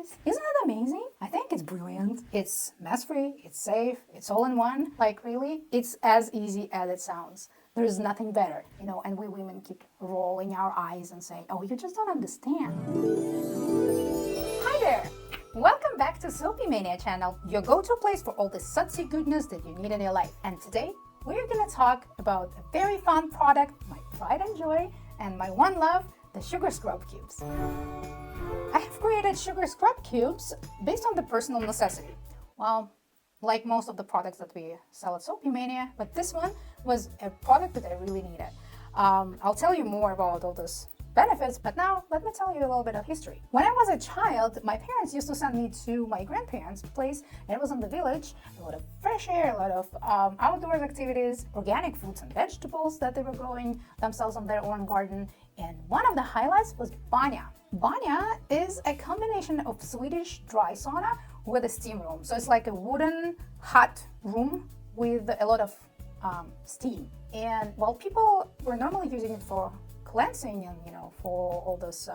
guys? Isn't it amazing? I think it's brilliant. It's mess-free, it's safe, it's all in one. Like really, it's as easy as it sounds. There's nothing better, and we women keep rolling our eyes and saying, oh, you just don't understand. Hi there! Welcome back to Soapymania channel, your go-to place for all the sudsy goodness that you need in your life. And today, we're gonna talk about a very fun product, my pride and joy, and my one love, the sugar scrub cubes. I have created sugar scrub cubes based on the personal necessity. Well, like most of the products that we sell at Soapymania, but this one was a product that I really needed. I'll tell you more about all those benefits, but now let me tell you a little bit of history. When I was a child, my parents used to send me to my grandparents' place, and it was in the village. A lot of fresh air, a lot of outdoors activities, organic fruits and vegetables that they were growing themselves on their own garden. And one of the highlights was banya. Banya is a combination of Swedish dry sauna with a steam room. So it's like a wooden hot room with a lot of steam. And while people were normally using it for cleansing and for all this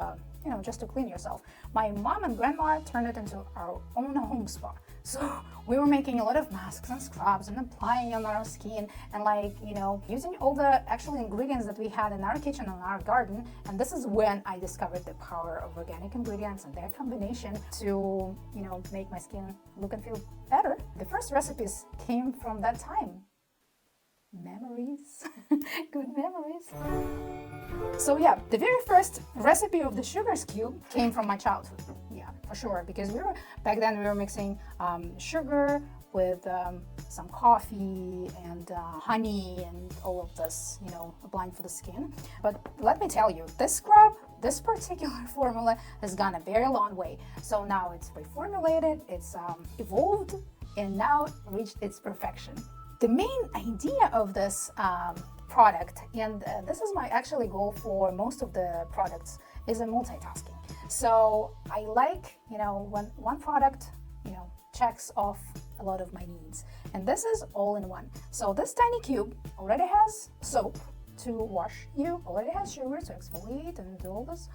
just to clean yourself, my mom and grandma turned it into our own home spa. So we were making a lot of masks and scrubs and applying on our skin and using all the actual ingredients that we had in our kitchen and our garden. And this is when I discovered the power of organic ingredients and their combination to make my skin look and feel better. The first recipes came from that time. Memories. Good memories. So yeah, the very first recipe of the sugar cube came from my childhood. Yeah, for sure, because back then we were mixing sugar with some coffee and honey and all of this, applying for the skin. But let me tell you, this particular formula has gone a very long way. So now it's reformulated, it's evolved, and now reached its perfection. The main idea of this product, and this is my actually goal for most of the products, is a multitasking. So I like, when one product, checks off a lot of my needs. And this is all in one. So this tiny cube already has soap to wash you, already has sugar to exfoliate and do all this,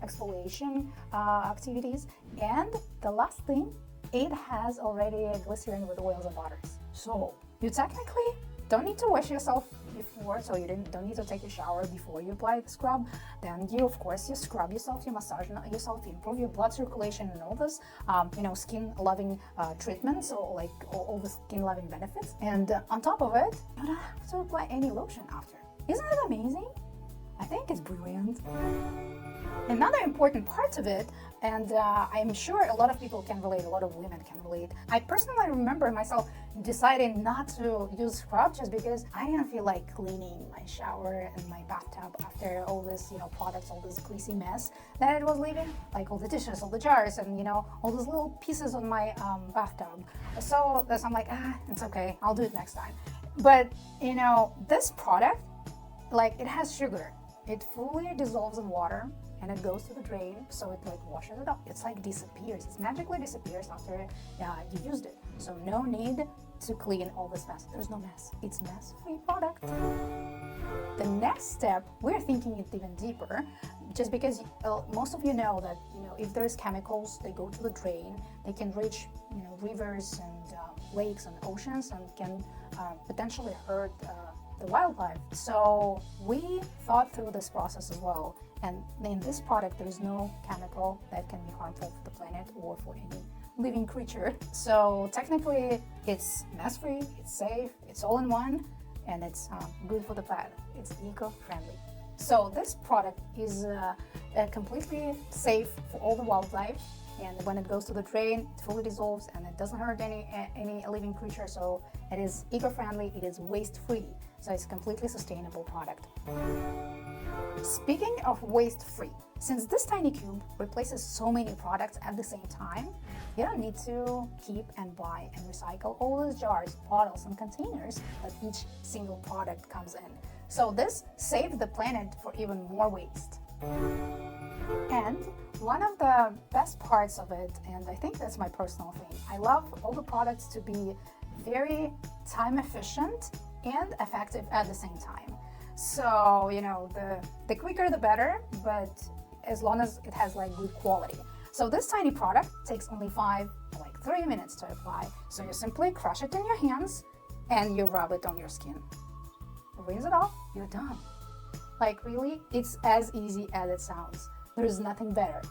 exfoliation activities. And the last thing, it has already a glycerin with oils and butters. So you technically don't need to wash yourself before, so you don't need to take a shower before you apply the scrub. Then you scrub yourself, you massage yourself, you improve your blood circulation and all this, skin loving treatments, or like all the skin loving benefits. And on top of it, you don't have to apply any lotion after. Isn't it amazing? I think it's brilliant. Another important part of it, and I'm sure a lot of people can relate, a lot of women can relate. I personally remember myself deciding not to use scrub just because I didn't feel like cleaning my shower and my bathtub after all this, products, all this greasy mess that it was leaving, like all the dishes, all the jars, and all those little pieces on my bathtub. So I'm like, it's okay, I'll do it next time. But this product, it has sugar. It fully dissolves in water and it goes to the drain, so it washes it up. It's disappears. It magically disappears after you used it. So no need to clean all this mess. There's no mess. It's mess-free product. The next step, we're thinking it even deeper, just because most of you know that if there's chemicals, they go to the drain. They can reach rivers and lakes and oceans and can potentially hurt the wildlife. So we thought through this process as well. And in this product, there is no chemical that can be harmful for the planet or for any living creature. So technically, it's mess-free, it's safe, it's all in one, and it's good for the planet. It's eco-friendly. So this product is completely safe for all the wildlife. And when it goes to the drain, it fully dissolves and it doesn't hurt any living creature. So it is eco-friendly, it is waste-free. So it's a completely sustainable product. Speaking of waste-free, since this tiny cube replaces so many products at the same time, you don't need to keep and buy and recycle all those jars, bottles, and containers that each single product comes in. So this saves the planet for even more waste. And one of the best parts of it, and I think that's my personal thing, I love all the products to be very time efficient and effective at the same time. So, the quicker the better, but as long as it has good quality. So this tiny product takes only 3 minutes to apply. So you simply crush it in your hands and you rub it on your skin. Rinse it off, you're done. Like really, it's as easy as it sounds. There's nothing better.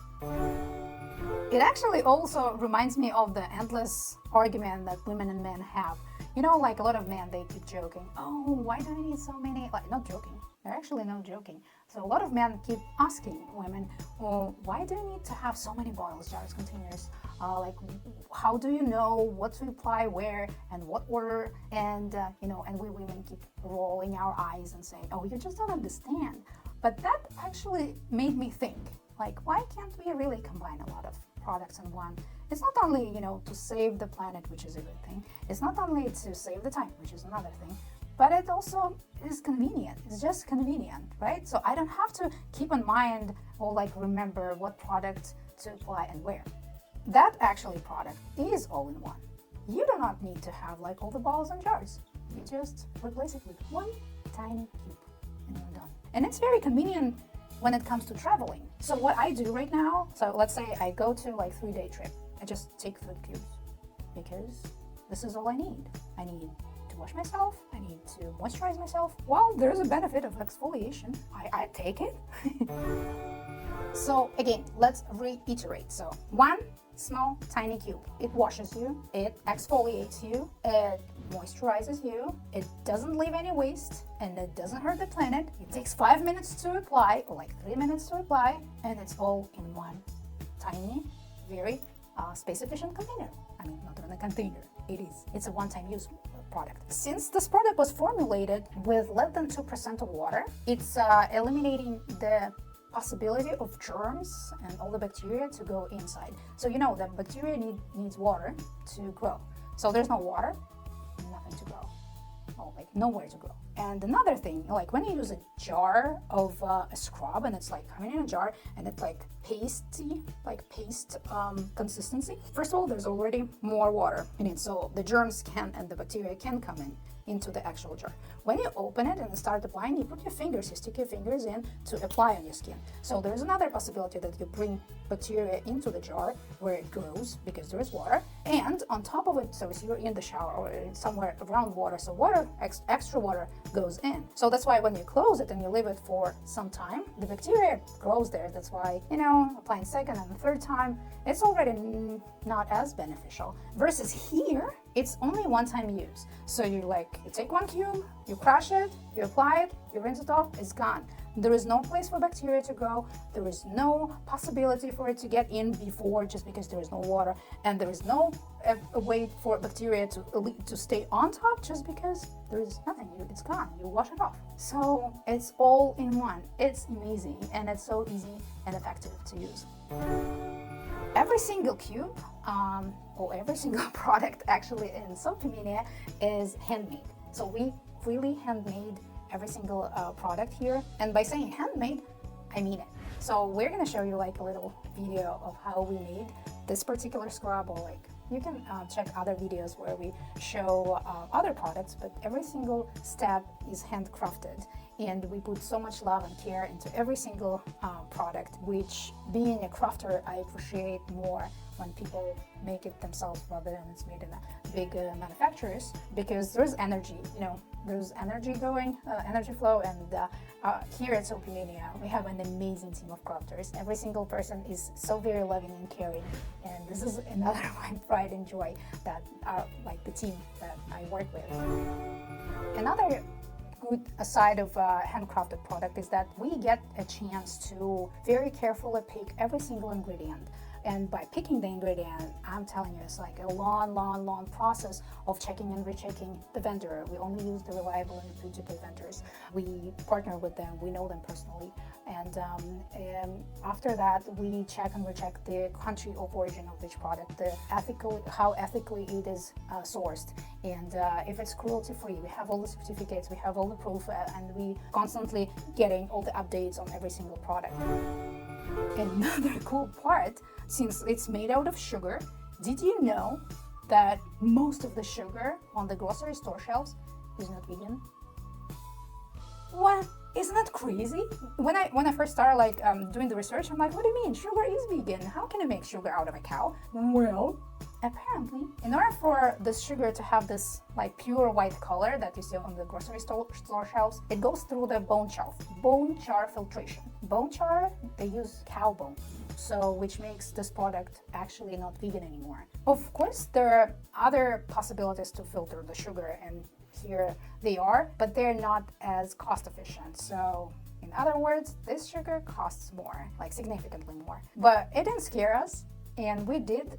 It actually also reminds me of the endless argument that women and men have. You know, like a lot of men, they keep joking, oh, why do I need so many? Like, not joking. They're actually not joking. So a lot of men keep asking women, oh, why do you need to have so many bottles, jars, containers? Like, how do you know what to apply where and what order? And, and we women keep rolling our eyes and saying, oh, you just don't understand. But that actually made me think, like, why can't we really combine a lot of products in one? It's not only, to save the planet, which is a good thing. It's not only to save the time, which is another thing. But it also is convenient. It's just convenient, right? So I don't have to keep in mind or remember what product to apply and where. That actually product is all in one. You do not need to have all the bottles and jars. You just replace it with one tiny cube and you're done. And it's very convenient when it comes to traveling. So what I do right now, so let's say I go to 3-day trip. I just take 3 cubes because this is all I need. I need to wash myself. I need to moisturize myself. Well, there's a benefit of exfoliation. I take it. So again, let's reiterate. So 1 small tiny cube. It washes you, it exfoliates you, it moisturizes you, it doesn't leave any waste, and it doesn't hurt the planet. It takes 5 minutes to apply, or 3 minutes to apply, and it's all in one tiny, very space-efficient container. I mean, not even a container. It's a one-time use product. Since this product was formulated with less than 2% of water, it's eliminating the possibility of germs and all the bacteria to go inside. So that bacteria needs water to grow. So there's no water, nothing to grow. Oh, nowhere to grow. And another thing, when you use a jar of a scrub and it's coming in a jar and it's pasty, paste consistency. First of all, there's already more water in it, so the germs and the bacteria can come into the actual jar. When you open it and start applying, you stick your fingers in to apply on your skin. So there's another possibility that you bring bacteria into the jar where it grows because there is water, and on top of it, so if you're in the shower or somewhere around water, so extra water goes in. So that's why when you close it and you leave it for some time, the bacteria grows there. That's why, applying second and third time, it's already not as beneficial. Versus here, it's only one-time use. So you take 1 cube, you crush it, you apply it, you rinse it off, it's gone. There is no place for bacteria to grow. There is no possibility for it to get in before just because there is no water, and there is no way for bacteria to stay on top just because there is nothing. It's gone. You wash it off. So it's all in one. It's amazing, and it's so easy and effective to use. Every single cube, or every single product actually in Soapymania is handmade. So we really handmade every single product here, and by saying handmade, I mean it. So we're gonna show you a little video of how we made this particular scrub, or you can check other videos where we show other products, but every single step is handcrafted, and we put so much love and care into every single product, which, being a crafter, I appreciate more when people make it themselves rather than it's made in big manufacturers, because there's energy, there's energy going, energy flow, and here at Soapymania, we have an amazing team of crafters. Every single person is so very loving and caring, and this is another my pride and joy that are the team that I work with. Another good side of a handcrafted product is that we get a chance to very carefully pick every single ingredient. And by picking the ingredient, I'm telling you, it's a long process of checking and rechecking the vendor. We only use the reliable and reputable vendors. We partner with them, we know them personally. And after that, we check and recheck the country of origin of each product, how ethically it is sourced. And if it's cruelty-free, we have all the certificates, we have all the proof, and we constantly getting all the updates on every single product. Another cool part, since it's made out of sugar, did you know that most of the sugar on the grocery store shelves is not vegan? What? Isn't that crazy? When I first started like doing the research, I'm like, what do you mean? Sugar is vegan. How can you make sugar out of a cow? Well, apparently, in order for this sugar to have this like pure white color that you see on the grocery store shelves, it goes through the bone char filtration. Bone char, they use cow bone, so which makes this product actually not vegan anymore. Of course, there are other possibilities to filter the sugar, and here they are, but they're not as cost efficient. So in other words, this sugar costs more, like significantly more. But it didn't scare us, and we did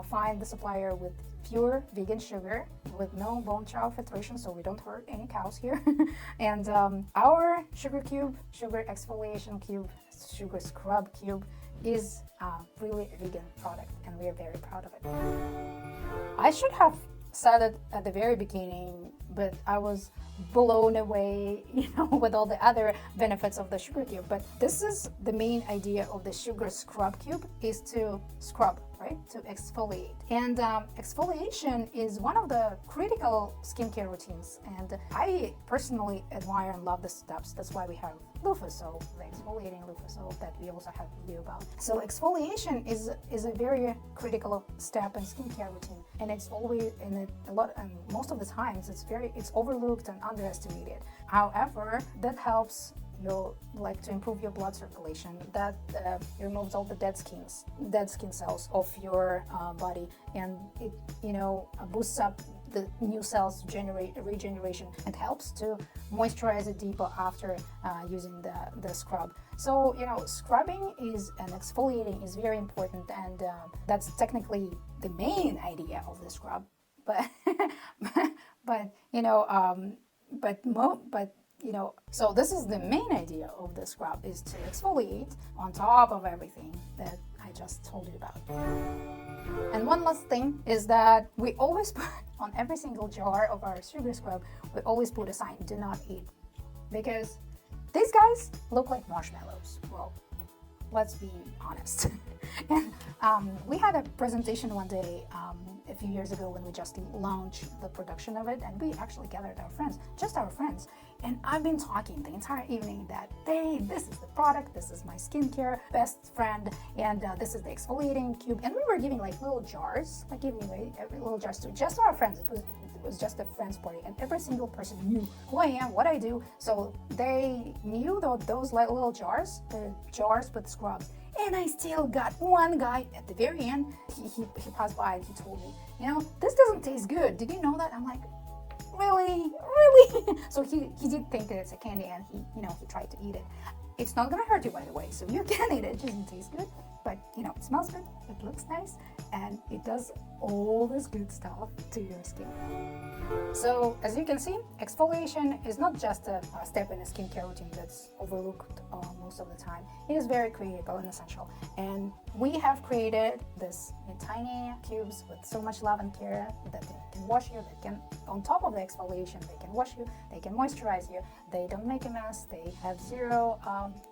find the supplier with pure vegan sugar with no bone char filtration, so we don't hurt any cows here. And our sugar cube, sugar exfoliation cube, sugar scrub cube is really a vegan product, and we are very proud of it. I should have said it at the very beginning, but I was blown away, with all the other benefits of the sugar cube. But this is the main idea of the sugar scrub cube, is to scrub, right? To exfoliate. And exfoliation is one of the critical skincare routines. And I personally admire and love the steps. That's why we have loofah soap, the exfoliating loofah soap that we also have a video about. So exfoliation is a very critical step in skincare routine, and it's always and most of the times it's overlooked and underestimated. However, that helps to improve your blood circulation. That removes all the dead skin cells of your body, and it boosts up the new cells regeneration. It helps to moisturize it deeper after using the scrub. So scrubbing and exfoliating is very important, and that's technically the main idea of the scrub. But so this is the main idea of the scrub, is to exfoliate on top of everything that I just told you about. And one last thing is that we always put on every single jar of our sugar scrub, we always put a sign, do not eat, because these guys look like marshmallows. Well, let's be honest. And we had a presentation one day a few years ago when we just launched the production of it, and we actually gathered our friends, and I've been talking the entire evening that, hey, this is the product, this is my skincare best friend, and this is the exfoliating cube. And we were giving like little jars, giving away little jars to just our friends. It was just a friends party, and every single person knew who I am, what I do, so they knew those little jars, the jars with scrubs. And I still got one guy at the very end. He passed by and he told me, this doesn't taste good. Did you know that? I'm like, really? So he did think that it's a candy, and he tried to eat it. It's not gonna hurt you, by the way, so you can eat it. It doesn't taste good, but it smells good, it looks nice, and it does all this good stuff to your skin. So as you can see, exfoliation is not just a step in a skincare routine that's overlooked most of the time. It is very critical and essential, and we have created this in tiny cubes with so much love and care that they can wash you, on top of the exfoliation, they can wash you, they can moisturize you, they don't make a mess, they have zero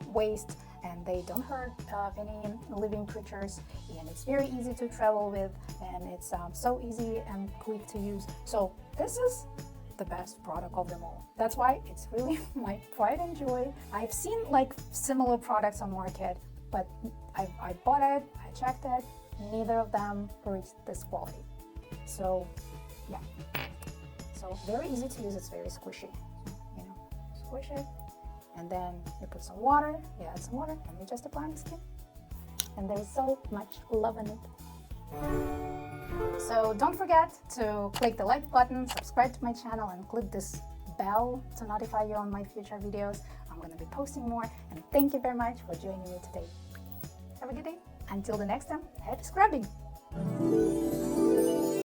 waste, and they don't hurt any living creatures, and it's very easy to travel with, and it's so easy and quick to use. So this is the best product of them all. That's why it's really my pride and joy. I've seen similar products on market, but I bought it, I checked it, neither of them reached this quality. So yeah, so very easy to use, it's very squishy, squish it, and then you put some water, you add some water, and you just apply on the skin, and there's so much love in it. So don't forget to click the like button, subscribe to my channel, and click this bell to notify you on my future videos. I'm going to be posting more, and thank you very much for joining me today. Have a good day. Until the next time, happy scrubbing!